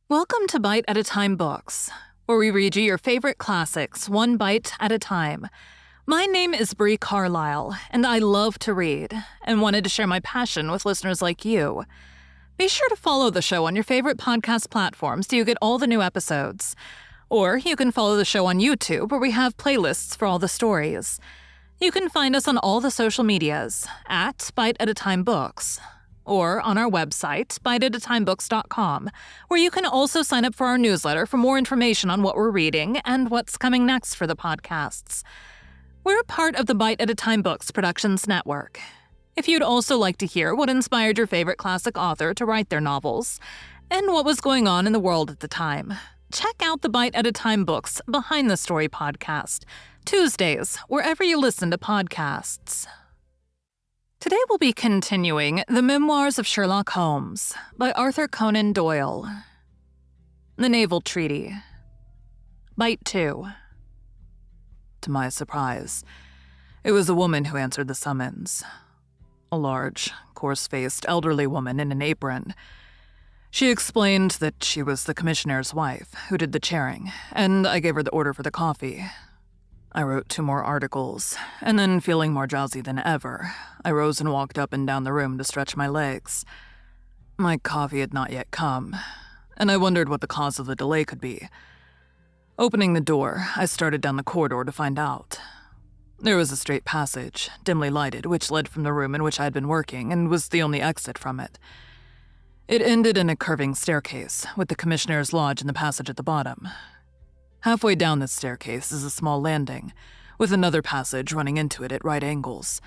Welcome to Bite at a Time Books, where we read you your favorite classics one bite at a time. My name is Bree Carlile, and I love to read, and wanted to share my passion with listeners like you. Be sure to follow the show on your favorite podcast platform so you get all the new episodes. Or you can follow the show on YouTube, where we have playlists for all the stories. You can find us on all the social medias at Bite at a Time Books, or on our website, biteatatimebooks.com, where you can also sign up for our newsletter for more information on what we're reading and what's coming next for the podcasts. We're a part of the Bite at a Time Books Productions Network. If you'd also like to hear what inspired your favorite classic author to write their novels, and what was going on in the world at the time, check out the Bite at a Time Books Behind the Story podcast, Tuesdays, wherever you listen to podcasts. Today we'll be continuing The Memoirs of Sherlock Holmes by Arthur Conan Doyle. The Naval Treaty. Bite 2. To my surprise, it was a woman who answered the summons. A large, coarse-faced, elderly woman in an apron. She explained that she was the commissioner's wife who did the chairing, and I gave her the order for the coffee. I wrote 2 more articles, and then, feeling more drowsy than ever, I rose and walked up and down the room to stretch my legs. My coffee had not yet come, and I wondered what the cause of the delay could be. Opening the door, I started down the corridor to find out. There was a straight passage, dimly lighted, which led from the room in which I had been working and was the only exit from it. It ended in a curving staircase, with the commissioner's lodge in the passage at the bottom. Halfway down this staircase is a small landing, with another passage running into it at right angles.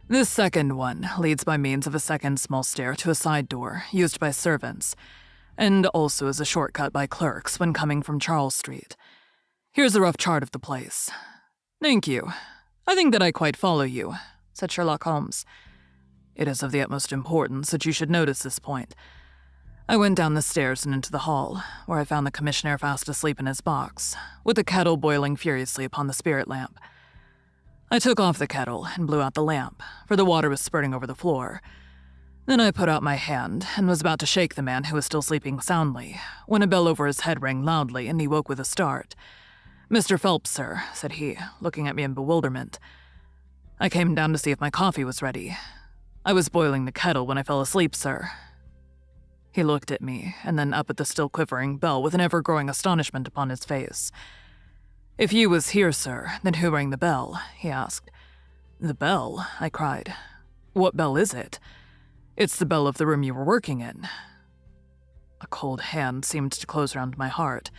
This second one leads by means of a second small stair to a side door, used by servants, and also as a shortcut by clerks when coming from Charles Street. Here's a rough chart of the place. Thank you. I think that I quite follow you, said Sherlock Holmes. It is of the utmost importance that you should notice this point. I went down the stairs and into the hall, where I found the commissioner fast asleep in his box, with the kettle boiling furiously upon the spirit lamp. I took off the kettle and blew out the lamp, for the water was spurting over the floor. Then I put out my hand and was about to shake the man who was still sleeping soundly, when a bell over his head rang loudly and he woke with a start. "Mr. Phelps, sir," said he, looking at me in bewilderment. "I came down to see if my coffee was ready. I was boiling the kettle when I fell asleep, sir." He looked at me, and then up at the still quivering bell with an ever-growing astonishment upon his face. "If you was here, sir, then who rang the bell?" he asked. "The bell?" I cried. "What bell is it?" "It's the bell of the room you were working in." A cold hand seemed to close round my heart.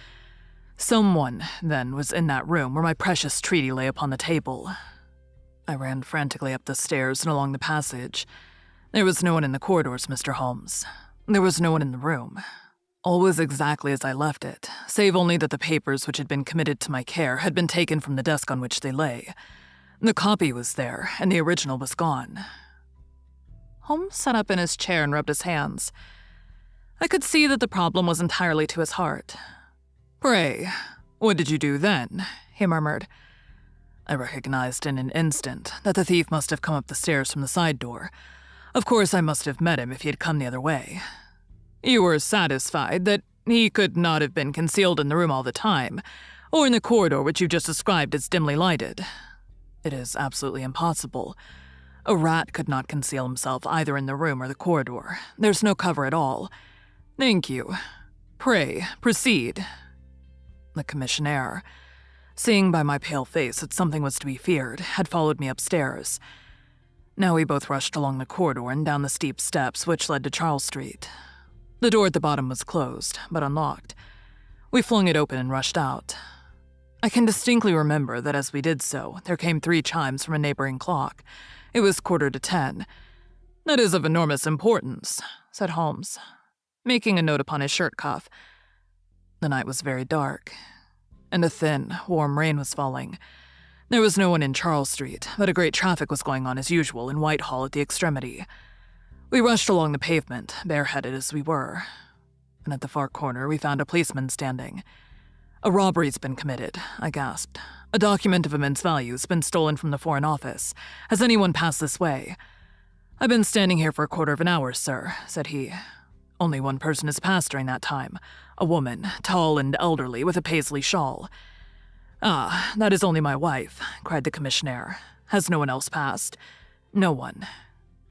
Someone, then, was in that room where my precious treaty lay upon the table. I ran frantically up the stairs and along the passage. There was no one in the corridors, Mr. Holmes. There was no one in the room. All was exactly as I left it, save only that the papers which had been committed to my care had been taken from the desk on which they lay. The copy was there, and the original was gone. Holmes sat up in his chair and rubbed his hands. I could see that the problem was entirely to his heart. "Pray, what did you do then?" he murmured. I recognized in an instant that the thief must have come up the stairs from the side door. Of course, I must have met him if he had come the other way. "You were satisfied that he could not have been concealed in the room all the time, or in the corridor which you just described as dimly lighted?" "It is absolutely impossible. A rat could not conceal himself either in the room or the corridor. There's no cover at all." "Thank you. Pray, proceed." The commissionaire, seeing by my pale face that something was to be feared, had followed me upstairs. Now we both rushed along the corridor and down the steep steps which led to Charles Street. The door at the bottom was closed, but unlocked. We flung it open and rushed out. I can distinctly remember that as we did so, there came 3 chimes from a neighboring clock. It was 10:15. "That is of enormous importance," said Holmes, making a note upon his shirt cuff. The night was very dark, and a thin, warm rain was falling. There was no one in Charles Street, but a great traffic was going on as usual in Whitehall at the extremity. We rushed along the pavement, bareheaded as we were, and at the far corner we found a policeman standing. "A robbery's been committed," I gasped. "A document of immense value has been stolen from the Foreign Office. Has anyone passed this way?" "I've been standing here for a quarter of an hour, sir," said he. Only one person has passed during that time, a woman, tall and elderly, with a paisley shawl. "Ah, that is only my wife," cried the commissionaire. "Has no one else passed?" "No one."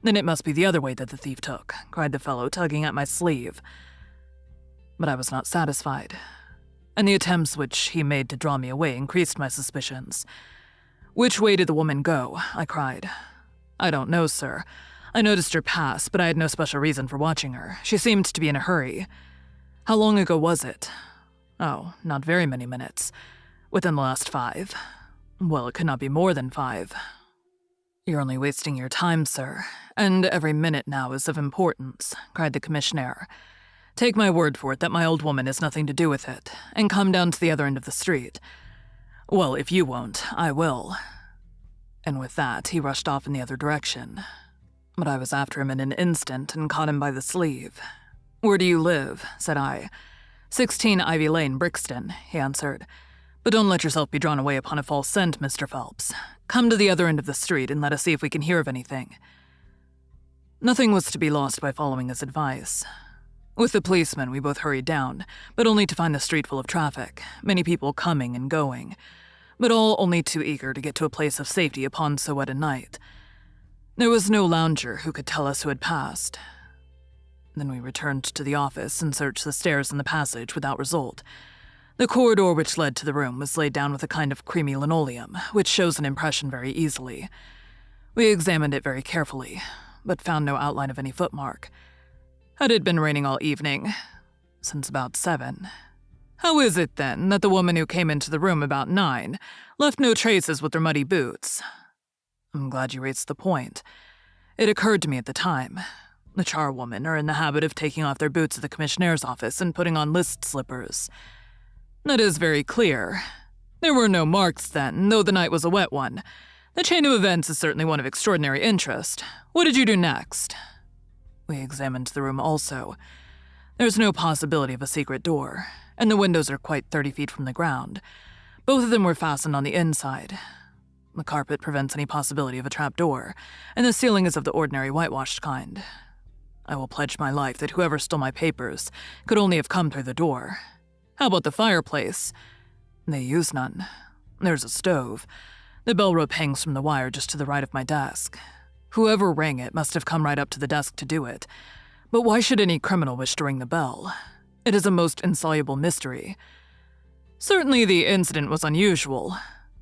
"Then it must be the other way that the thief took," cried the fellow, tugging at my sleeve. But I was not satisfied, and the attempts which he made to draw me away increased my suspicions. "Which way did the woman go?" I cried. "I don't know, sir. I noticed her pass, but I had no special reason for watching her. She seemed to be in a hurry." "How long ago was it?" "Oh, not very many minutes. Within the last 5. Well, it could not be more than 5. "You're only wasting your time, sir, and every minute now is of importance," cried the commissionaire. "Take my word for it that my old woman has nothing to do with it, and come down to the other end of the street. Well, if you won't, I will." And with that, he rushed off in the other direction. But I was after him in an instant and caught him by the sleeve. "Where do you live?" said I. 16 Ivy Lane, Brixton," he answered. "But don't let yourself be drawn away upon a false scent, Mr. Phelps. Come to the other end of the street and let us see if we can hear of anything." Nothing was to be lost by following his advice. With the policeman, we both hurried down, but only to find the street full of traffic, many people coming and going, but all only too eager to get to a place of safety upon so wet a night. There was no lounger who could tell us who had passed. Then we returned to the office and searched the stairs and the passage without result. The corridor which led to the room was laid down with a kind of creamy linoleum, which shows an impression very easily. We examined it very carefully, but found no outline of any footmark. Had it been raining all evening? Since about 7. How is it, then, that the woman who came into the room about 9 left no traces with her muddy boots? I'm glad you raised the point. It occurred to me at the time. The charwomen are in the habit of taking off their boots at the commissionnaire's office and putting on list slippers. That is very clear. There were no marks then, though the night was a wet one. The chain of events is certainly one of extraordinary interest. What did you do next? We examined the room also. There's no possibility of a secret door, and the windows are quite 30 feet from the ground. Both of them were fastened on the inside. The carpet prevents any possibility of a trap door, and the ceiling is of the ordinary whitewashed kind. I will pledge my life that whoever stole my papers could only have come through the door. How about the fireplace? They use none. There's a stove. The bell rope hangs from the wire just to the right of my desk. Whoever rang it must have come right up to the desk to do it. But why should any criminal wish to ring the bell? It is a most insoluble mystery. Certainly the incident was unusual.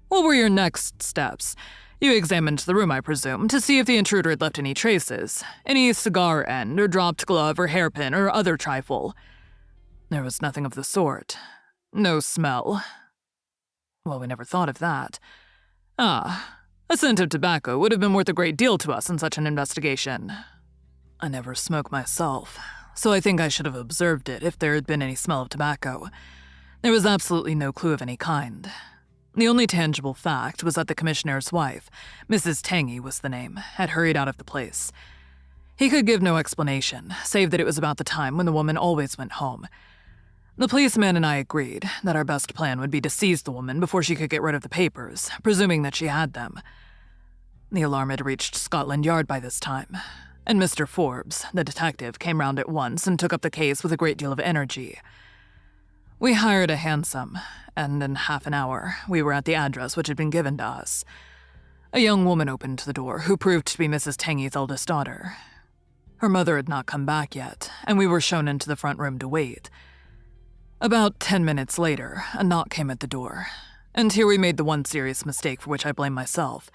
What were your next steps? You examined the room, I presume, to see if the intruder had left any traces, any cigar end, or dropped glove, or hairpin, or other trifle. There was nothing of the sort. No smell. Well, we never thought of that. Ah, a scent of tobacco would have been worth a great deal to us in such an investigation. I never smoke myself, so I think I should have observed it if there had been any smell of tobacco. There was absolutely no clue of any kind. The only tangible fact was that the commissionaire's wife, Mrs. Tangy was the name, had hurried out of the place. He could give no explanation, save that it was about the time when the woman always went home. The policeman and I agreed that our best plan would be to seize the woman before she could get rid of the papers, presuming that she had them. The alarm had reached Scotland Yard by this time, and Mr. Forbes, the detective, came round at once and took up the case with a great deal of energy. We hired a hansom, and in half an hour we were at the address which had been given to us. A young woman opened the door, who proved to be Mrs. Tangy's eldest daughter. Her mother had not come back yet, and we were shown into the front room to wait. About 10 minutes later, a knock came at the door, and here we made the one serious mistake for which I blame myself.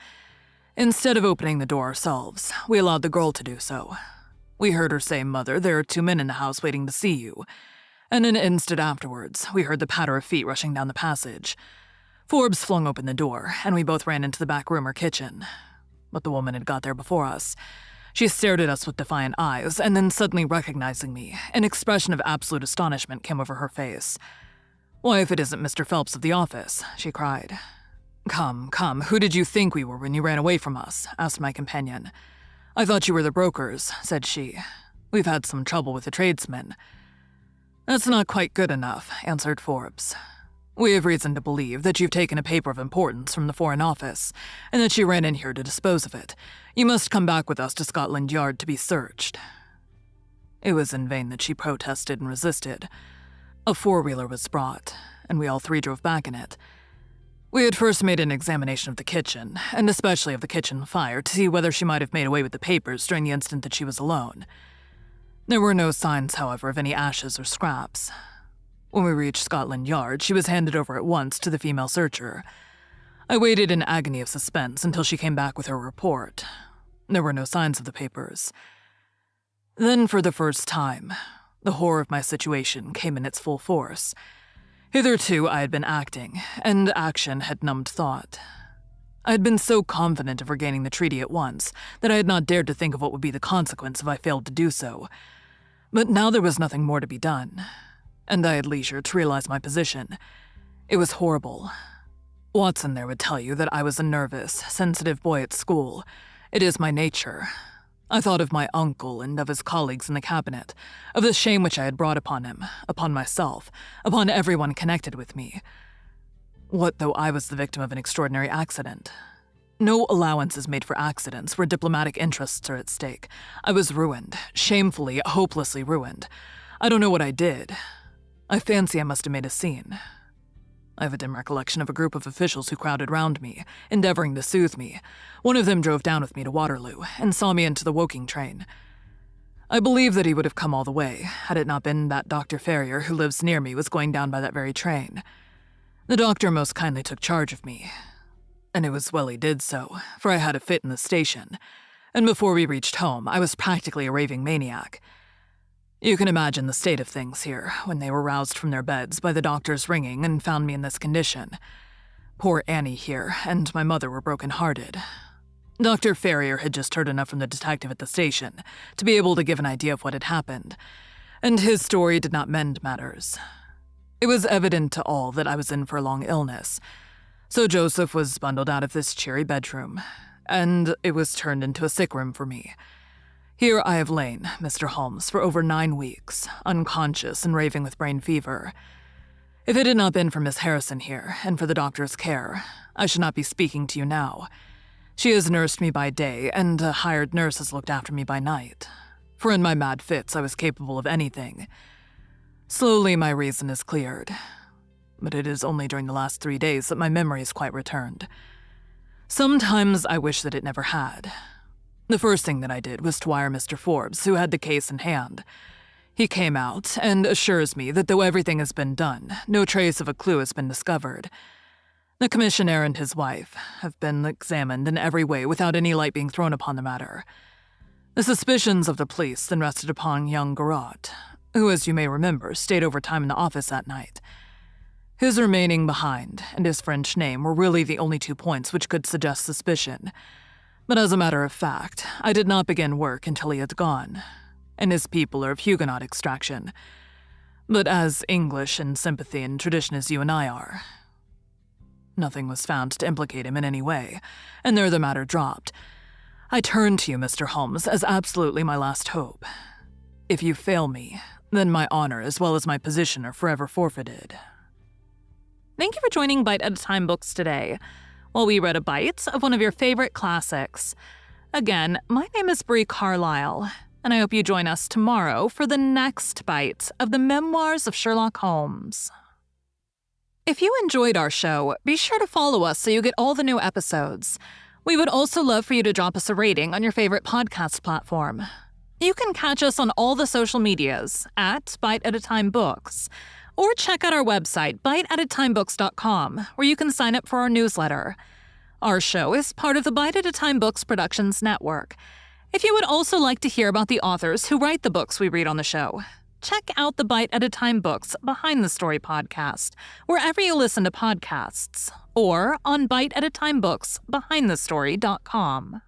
Instead of opening the door ourselves, we allowed the girl to do so. We heard her say, "Mother, there are 2 men in the house waiting to see you," and an instant afterwards, we heard the patter of feet rushing down the passage. Forbes flung open the door, and we both ran into the back room or kitchen. But the woman had got there before us. She stared at us with defiant eyes, and then suddenly recognizing me, an expression of absolute astonishment came over her face. "Why, if it isn't Mr. Phelps of the office," she cried. Come, who did you think we were when you ran away from us?" asked my companion. "I thought you were the brokers," said she. "We've had some trouble with the tradesmen." "That's not quite good enough," answered Forbes. "We have reason to believe that you've taken a paper of importance from the Foreign Office, and that you ran in here to dispose of it. You must come back with us to Scotland Yard to be searched." It was in vain that she protested and resisted. A four-wheeler was brought, and we all three drove back in it. We had first made an examination of the kitchen, and especially of the kitchen fire, to see whether she might have made away with the papers during the instant that she was alone. There were no signs, however, of any ashes or scraps. When we reached Scotland Yard, she was handed over at once to the female searcher. I waited in agony of suspense until she came back with her report. There were no signs of the papers. Then, for the first time, the horror of my situation came in its full force. Hitherto, I had been acting, and action had numbed thought. I had been so confident of regaining the treaty at once that I had not dared to think of what would be the consequence if I failed to do so. But now there was nothing more to be done, and I had leisure to realize my position. It was horrible. Watson there would tell you that I was a nervous, sensitive boy at school. It is my nature. I thought of my uncle and of his colleagues in the cabinet, of the shame which I had brought upon him, upon myself, upon everyone connected with me. What though I was the victim of an extraordinary accident? No allowances made for accidents where diplomatic interests are at stake. I was ruined, shamefully, hopelessly ruined. I don't know what I did. I fancy I must have made a scene. I have a dim recollection of a group of officials who crowded round me, endeavoring to soothe me. One of them drove down with me to Waterloo and saw me into the Woking train. I believe that he would have come all the way, had it not been that Dr. Ferrier, who lives near me, was going down by that very train. The doctor most kindly took charge of me, and it was well he did so, for I had a fit in the station, and before we reached home, I was practically a raving maniac. You can imagine the state of things here when they were roused from their beds by the doctor's ringing and found me in this condition. Poor Annie here and my mother were broken-hearted. Dr. Ferrier had just heard enough from the detective at the station to be able to give an idea of what had happened, and his story did not mend matters. It was evident to all that I was in for a long illness, so Joseph was bundled out of this cheery bedroom, and it was turned into a sick room for me. Here I have lain, Mr. Holmes, for over 9 weeks, unconscious and raving with brain fever. If it had not been for Miss Harrison here, and for the doctor's care, I should not be speaking to you now. She has nursed me by day, and a hired nurse has looked after me by night. For in my mad fits I was capable of anything. Slowly my reason is cleared, but it is only during the last 3 days that my memory has quite returned. Sometimes I wish that it never had. The first thing that I did was to wire Mr. Forbes, who had the case in hand. He came out and assures me that though everything has been done, no trace of a clue has been discovered. The commissionaire and his wife have been examined in every way without any light being thrown upon the matter. The suspicions of the police then rested upon young Garot, who, as you may remember, stayed over time in the office that night. His remaining behind and his French name were really the only 2 points which could suggest suspicion. But as a matter of fact, I did not begin work until he had gone, and his people are of Huguenot extraction, but as English in sympathy and tradition as you and I are. Nothing was found to implicate him in any way, and there the matter dropped. I turn to you, Mr. Holmes, as absolutely my last hope. If you fail me, then my honor as well as my position are forever forfeited. Thank you for joining Bite at a Time Books today, while we read a bite of one of your favorite classics. Again, my name is Bree Carlile, and I hope you join us tomorrow for the next bite of the Memoirs of Sherlock Holmes. If you enjoyed our show, be sure to follow us so you get all the new episodes. We would also love for you to drop us a rating on your favorite podcast platform. You can catch us on all the social medias at Bite at a Time Books, or check out our website, biteatatimebooks.com, where you can sign up for our newsletter. Our show is part of the Bite at a Time Books Productions Network. If you would also like to hear about the authors who write the books we read on the show, check out the Bite at a Time Books Behind the Story podcast, wherever you listen to podcasts, or on biteatatimebooksbehindthestory.com.